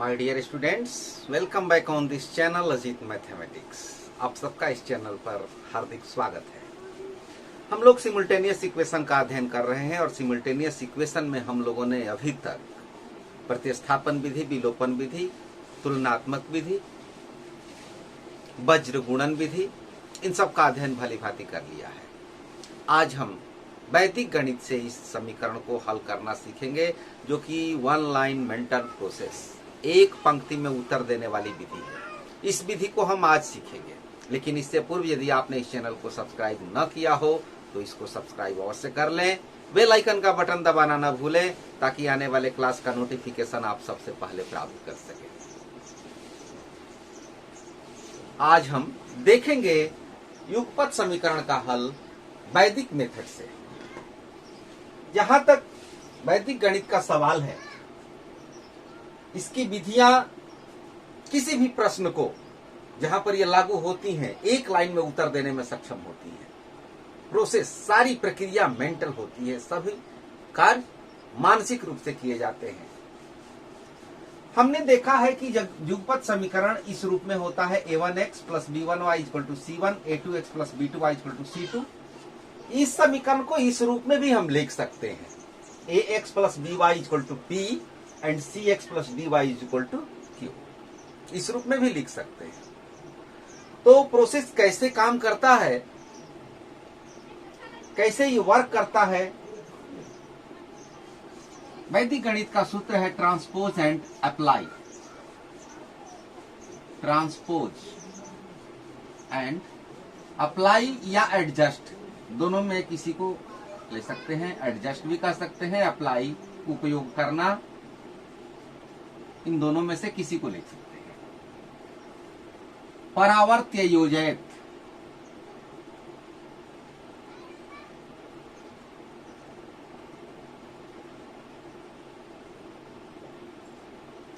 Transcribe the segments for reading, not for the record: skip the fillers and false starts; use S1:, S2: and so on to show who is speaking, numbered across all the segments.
S1: My dear students, welcome back on this channel Ajit mathematics. आप सबका इस चैनल पर हार्दिक स्वागत है। हम लोग सिमुल्टेनियस इक्वेशन का अध्ययन कर रहे हैं और सिमुल्टेनियस इक्वेशन में हम लोगों ने अभी तक प्रतिस्थापन विधि, विलोपन विधि, तुलनात्मक विधि, वज्र गुणन विधि, इन सब का अध्ययन भली भांति कर लिया है। आज हम वैदिक गणित से इस समीकरण को हल करना सीखेंगे, जो कि वन लाइन मेंटल प्रोसेस, एक पंक्ति में उत्तर देने वाली विधि है। इस विधि को हम आज सीखेंगे, लेकिन इससे पूर्व यदि आपने इस चैनल को सब्सक्राइब न किया हो तो इसको सब्सक्राइब अवश्य कर लें। बेल आइकन का बटन दबाना न भूलें, ताकि आने वाले क्लास का नोटिफिकेशन आप सबसे पहले प्राप्त कर सकें। आज हम देखेंगे युगपत समीकरण का हल वैदिक मेथड से। जहां तक वैदिक गणित का सवाल है, इसकी विधियां किसी भी प्रश्न को जहां पर ये लागू होती हैं, एक लाइन में उत्तर देने में सक्षम होती है। प्रोसेस, सारी प्रक्रिया मेंटल होती है, सभी कार्य मानसिक रूप से किए जाते हैं। हमने देखा है कि जब युगपत समीकरण इस रूप में होता है a1x + b1y = c1, a2x + b2y = c2। इस समीकरण को इस रूप में भी हम लिख सकते हैं, ax + by = p and cx + dy = q। इस रूप में भी लिख सकते हैं। तो प्रोसेस कैसे काम करता है, कैसे ये वर्क करता है? वैदिक गणित का सूत्र है transpose and apply. Transpose and apply या एडजस्ट, दोनों में किसी को ले सकते हैं, एडजस्ट भी कर सकते हैं, अप्लाई उपयोग करना, इन दोनों में से किसी को लिख सकते हैं। परावर्त्य योजयत,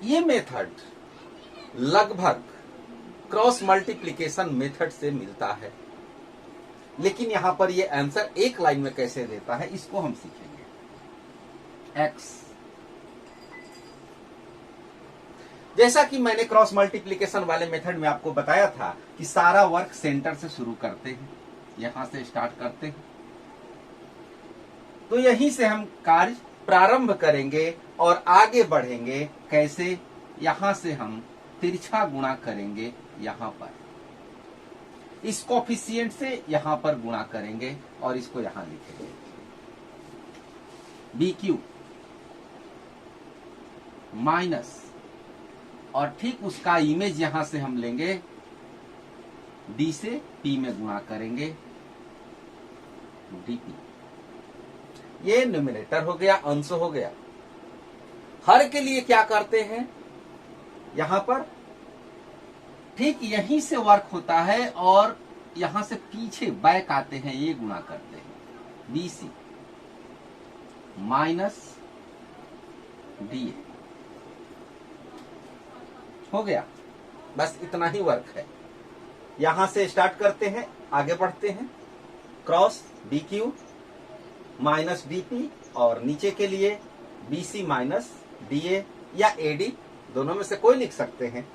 S1: ये मेथड लगभग क्रॉस मल्टीप्लिकेशन मेथड से मिलता है, लेकिन यहां पर ये आंसर एक लाइन में कैसे देता है, इसको हम सीखेंगे। x, जैसा कि मैंने क्रॉस मल्टीप्लिकेशन वाले मेथड में आपको बताया था कि सारा वर्क सेंटर से शुरू करते हैं, यहां से स्टार्ट करते हैं, तो यहीं से हम कार्य प्रारंभ करेंगे और आगे बढ़ेंगे। कैसे? यहां से हम तिरछा गुणा करेंगे, यहां पर इस कोफिशिएंट से यहां पर गुणा करेंगे और इसको यहां लिखेंगे BQ माइनस, और ठीक उसका इमेज यहां से हम लेंगे, D से P में गुणा करेंगे DP। ये न्यूमरेटर हो गया, अंश हो गया। हर के लिए क्या करते हैं, यहां पर ठीक यहीं से वर्क होता है और यहां से पीछे बैक आते हैं, ये गुणा करते हैं BC माइनस DA। हो गया, बस इतना ही वर्क है। यहां से स्टार्ट करते हैं, आगे बढ़ते हैं, क्रॉस BQ माइनस DP, और नीचे के लिए BC माइनस DA या AD, दोनों में से कोई लिख सकते हैं।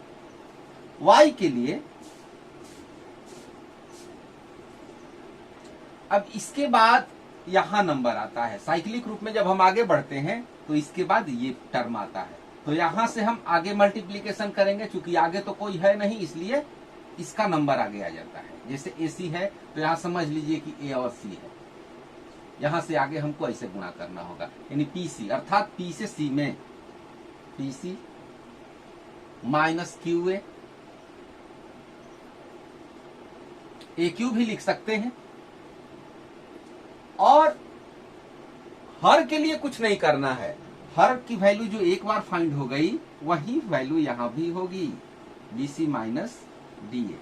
S1: Y के लिए अब इसके बाद यहां नंबर आता है, साइक्लिक रूप में जब हम आगे बढ़ते हैं तो इसके बाद ये टर्म आता है, तो यहां से हम आगे मल्टीप्लीकेशन करेंगे। चूंकि आगे तो कोई है नहीं, इसलिए इसका नंबर आगे आ जाता है। जैसे AC है तो यहां समझ लीजिए कि A और C है, यहां से आगे हमको ऐसे गुणा करना होगा, यानी PC, अर्थात P से C में PC माइनस QA, AQ भी लिख सकते हैं। और हर के लिए कुछ नहीं करना है, हर की वैल्यू जो एक बार फाइंड हो गई वही वैल्यू यहां भी होगी, BC माइनस DA।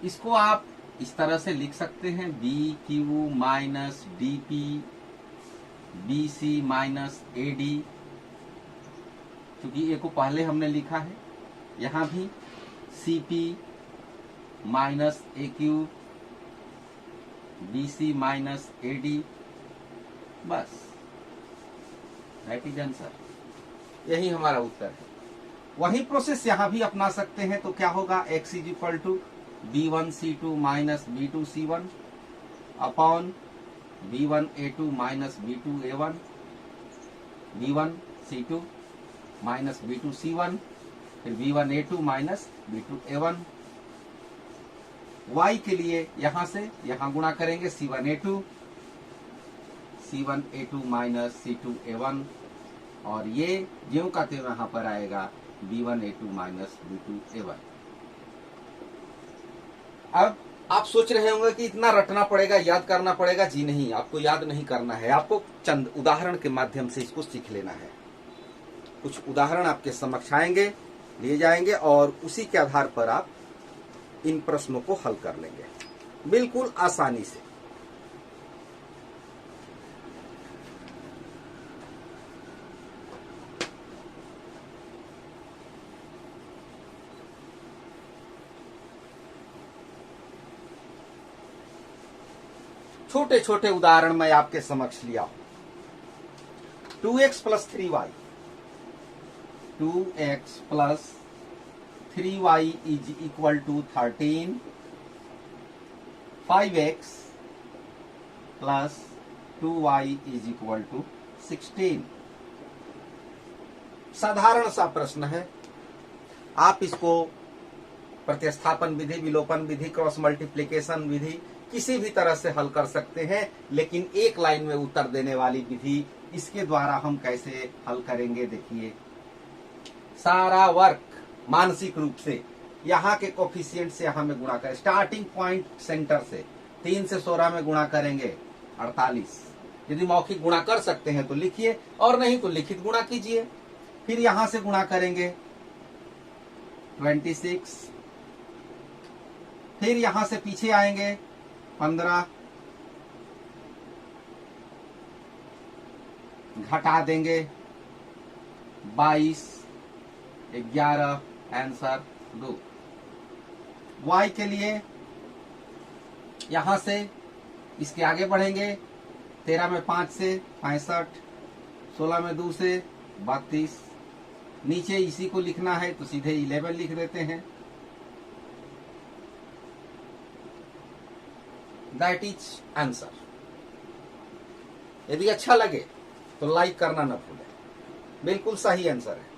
S1: इसको आप इस तरह से लिख सकते हैं, BQ minus DP BC minus AD। क्योंकि A को पहले हमने लिखा है, यहां भी CP minus AQ BC minus AD, बस दैट इज आंसर। यही हमारा उत्तर है। वही प्रोसेस यहां भी अपना सकते हैं। तो क्या होगा, x is equal to b1c2 minus b2c1 upon b1a2 minus b2a1 b1c2 minus b2c1 फिर b1a2 माइनस b2a1। y के लिए यहां से यहां गुणा करेंगे c1a2 माइनस c2a1 और ये ज्यों का त्यों यहां पर आएगा b1a2 माइनस b2a1। अब आप सोच रहे होंगे कि इतना रटना पड़ेगा, याद करना पड़ेगा। जी नहीं, आपको याद नहीं करना है, आपको चंद उदाहरण के माध्यम से इसको सीख लेना है। कुछ उदाहरण आपके समक्ष आएंगे, लिए जाएंगे और उसी के आधार पर आप इन प्रश्नों को हल कर लेंगे बिल्कुल आसानी से। छोटे छोटे उदाहरण मैं आपके समक्ष लिया हूं। 2x plus 3y, 2x plus 3y is equal to 13, 5x plus 2y is equal to 16। साधारण सा प्रश्न है। आप इसको प्रतिस्थापन विधि, विलोपन विधि, क्रॉस मल्टीप्लिकेशन विधि किसी भी तरह से हल कर सकते हैं, लेकिन एक लाइन में उत्तर देने वाली विधि, इसके द्वारा हम कैसे हल करेंगे। देखिए, सारा वर्क मानसिक रूप से यहाँ के कोफिशिएंट से यहाँ में गुणा करें। स्टार्टिंग पॉइंट सेंटर से 3 से 16 में गुणा करेंगे 48। यदि मौखिक गुणा कर सकते हैं तो लिखिए, और नहीं तो लिखित गुणा कीजिए। फिर यहां से गुणा करेंगे 26, फिर यहां से पीछे आएंगे 15, घटा देंगे 22, 11, आंसर 2। y के लिए यहां से इसके आगे बढ़ेंगे। 13 में 5 से 65, 16 में 2 से 32। नीचे इसी को लिखना है तो सीधे 11 लिख देते हैं। That is answer. यदि अच्छा लगे तो लाइक करना न भूलें, बिल्कुल सही आंसर है।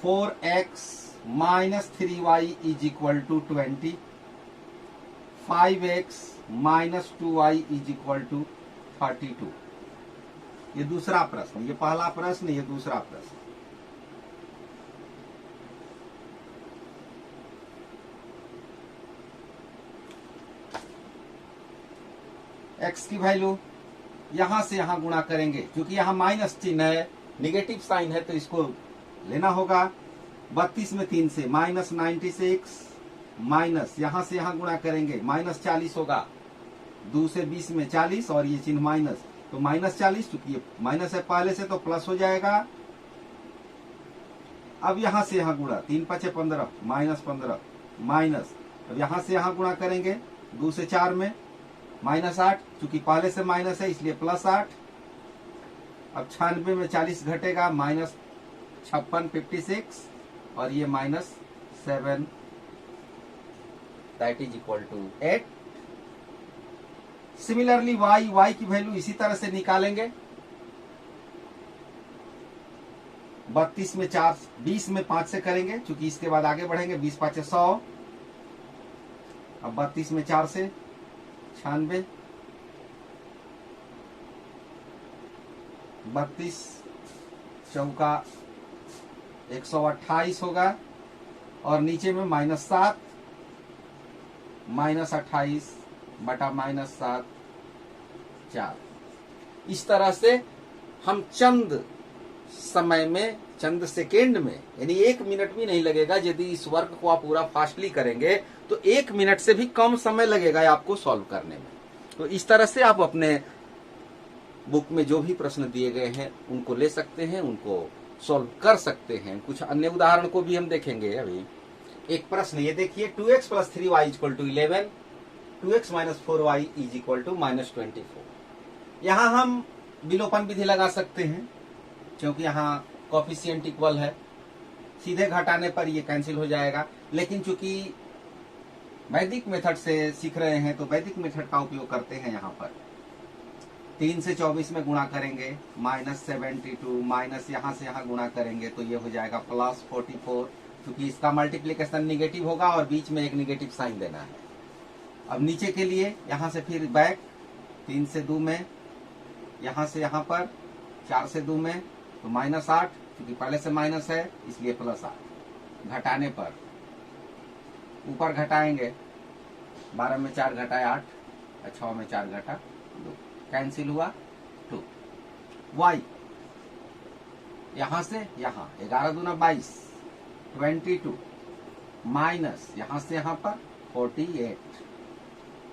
S1: Four x minus 3y is equal to 20, 5x minus 2y is equal to 32। ये दूसरा प्रश्न, ये पहला प्रश्न, ये दूसरा प्रश्न। x की वैल्यू यहां से यहां गुणा करेंगे, क्योंकि यहां माइनस चिन्ह है, निगेटिव साइन है, तो इसको लेना होगा। 32 में 3 से माइनस 96, माइनस यहां से यहां गुणा करेंगे माइनस 40 होगा। 2 से 20 में 40 और ये चिन्ह माइनस, तो माइनस 40, चूंकि ये माइनस है पहले से तो प्लस हो जाएगा। अब यहां से यहां गुणा, 3 5 15, माइनस 15, माइनस, अब यहां से यहां गुणा करेंगे 2 से 4 में माइनस 8, चूंकि पहले से माइनस है इसलिए प्लस 8। अब 96 में 40 घटेगा, माइनस 56, 56 और ये minus 7, that is equal to 8। Similarly y की वैल्यू इसी तरह से निकालेंगे। 32 में 4, 20 में 5 से करेंगे, चूंकि इसके बाद आगे बढ़ेंगे। 20 5 100, अब 32 में 4 से 96, 32 चौका 128 होगा, और नीचे में माइनस 7, माइनस 28 बटा माइनस 7, 4। इस तरह से हम चंद समय में, चंद सेकेंड में, यानी 1 मिनट भी नहीं लगेगा। यदि इस वर्क को आप पूरा फास्टली करेंगे तो 1 मिनट से भी कम समय लगेगा आपको सॉल्व करने में। तो इस तरह से आप अपने बुक में जो भी प्रश्न दिए गए हैं उनको ले सकते हैं, उनको सॉल्व कर सकते हैं। कुछ अन्य उदाहरण को भी हम देखेंगे। अभी एक प्रश्न ये देखिए, 2x plus 3y equal to 11, 2x minus 4y is equal to minus 24। यहां हम विलोपन विधि लगा सकते हैं, क्योंकि यहाँ कोफिशिएंट इक्वल है, सीधे घटाने पर ये कैंसिल हो जाएगा। लेकिन चूंकि वैदिक मेथड से सीख रहे हैं तो वैदिक मेथड का उपयोग करते हैं। यहाँ पर 3 से 24 में गुणा करेंगे -72, माइनस यहाँ से यहाँ गुणा करेंगे तो ये हो जाएगा +44, क्योंकि इसका मल्टीप्लीकेशन निगेटिव होगा और बीच में एक निगेटिव साइन देना है। अब नीचे के लिए यहाँ से फिर बैक 3 से 2 में, यहाँ से यहाँ पर 4 से 2 में तो -8, क्योंकि पहले से माइनस है इसलिए +8। घटाने पर ऊपर घटाएंगे, 12 में 4 घटाए 8, 6 में 4 घटा 2, कैंसिल हुआ 2। y यहां से यहां 11 दूना 22, 22 माइनस यहां से यहां पर 48,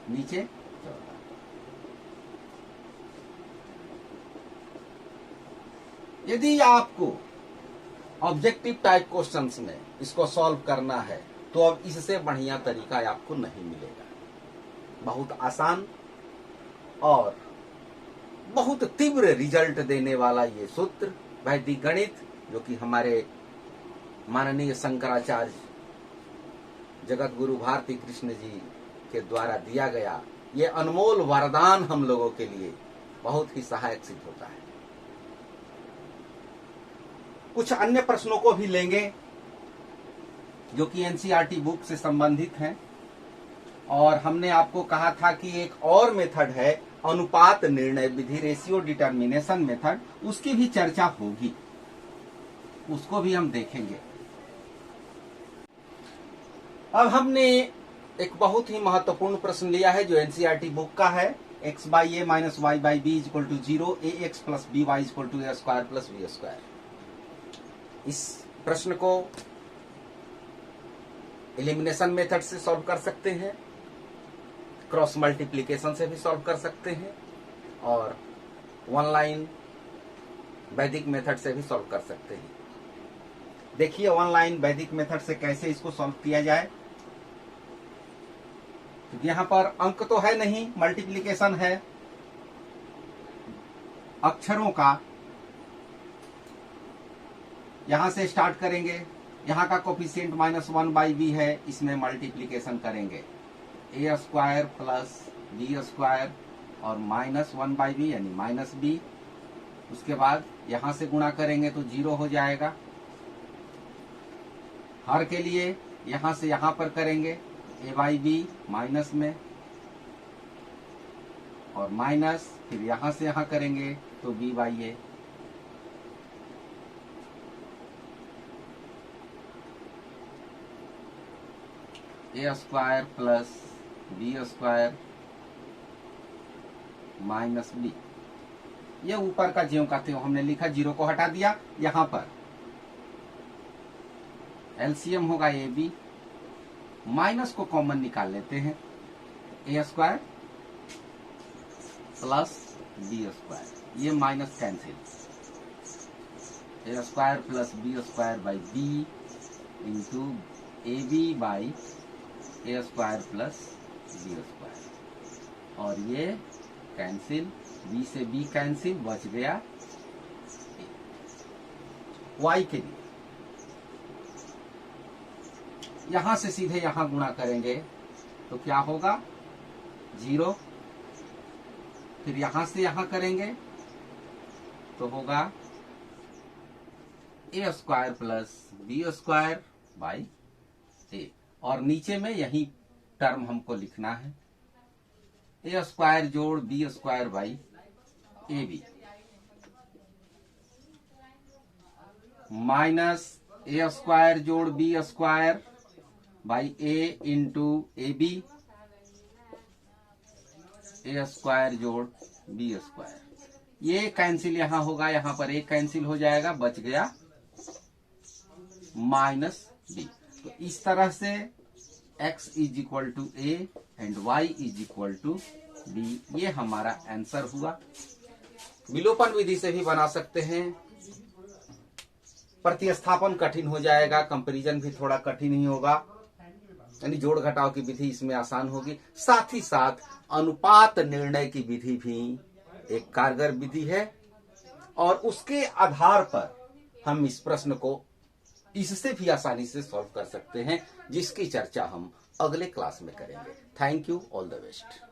S1: नीचे 14। यदि आपको ऑब्जेक्टिव टाइप क्वेश्चंस में इसको सॉल्व करना है तो अब इससे बढ़िया तरीका आपको नहीं मिलेगा। बहुत आसान और बहुत तीव्र रिजल्ट देने वाला ये सूत्र वैदिक गणित, जो कि हमारे माननीय शंकराचार्य जगत गुरु भारती कृष्ण जी के द्वारा दिया गया, ये अनमोल वरदान हम लोगों के लिए बहुत ही सहायक सिद्ध होता है। कुछ अन्य प्रश्नों को भी लेंगे जो कि एनसीईआरटी बुक से संबंधित हैं, और हमने आपको कहा था कि एक और मेथड है अनुपात निर्णय विधि, रेशियो डिटर्मिनेशन मेथड, उसकी भी चर्चा होगी, उसको भी हम देखेंगे। अब हमने एक बहुत ही महत्वपूर्ण प्रश्न लिया है जो एनसीईआरटी बुक का है, x/a - y/b = 0, ax + by = a² + b²। इस प्रश्न को एलिमिनेशन मेथड से सॉल्व कर सकते हैं, क्रॉस मल्टीप्लिकेशन से भी सॉल्व कर सकते हैं, और वन लाइन वैदिक मेथड से भी सॉल्व कर सकते हैं। देखिए वन लाइन वैदिक मेथड से कैसे इसको सॉल्व किया जाए, क्योंकि यहां पर अंक तो है नहीं, मल्टीप्लिकेशन है अक्षरों का। यहां से स्टार्ट करेंगे, यहाँ का कोफिशिएंट -1/b है, इसमें मल्टीप्लिकेशन करेंगे a² + b² और -1/b यानी -b। उसके बाद यहां से गुणा करेंगे तो 0 हो जाएगा। हर के लिए यहां से यहां पर करेंगे a/b माइनस में, और माइनस फिर यहां से यहां करेंगे तो b/a। a² + b² -b, ये ऊपर का ज्यों का त्यों हमने लिखा, 0 को हटा दिया। यहां पर एलसीएम होगा ab, माइनस को कॉमन निकाल लेते हैं, a² + b², ये minus cancel, a² + b²/b × ab/a² + b², और ये कैंसिल, b से b कैंसिल, बच गया y के लिए। यहां से सीधे यहां गुणा करेंगे तो क्या होगा 0, फिर यहां से यहां करेंगे तो होगा a² + b²/a, और नीचे में यही टर्म हमको लिखना है, a² + b²/ab minus a² + b² a × ab, a² + b², ये कैंसिल यहां होगा, यहां पर एक कैंसिल हो जाएगा, बच गया -b। तो इस तरह से x = a and y = b, ये हमारा आंसर हुआ। विलोपन विधि से भी बना सकते हैं, प्रतिस्थापन कठिन हो जाएगा, कंपैरिजन भी थोड़ा कठिन ही होगा, यानी जोड़ घटाव की विधि इसमें आसान होगी। साथ ही साथ अनुपात निर्णय की विधि भी एक कारगर विधि है, और उसके आधार पर हम इस प्रश्न को इससे भी आसानी से सॉल्व कर सकते हैं, जिसकी चर्चा हम अगले क्लास में करेंगे। Thank you, all the best.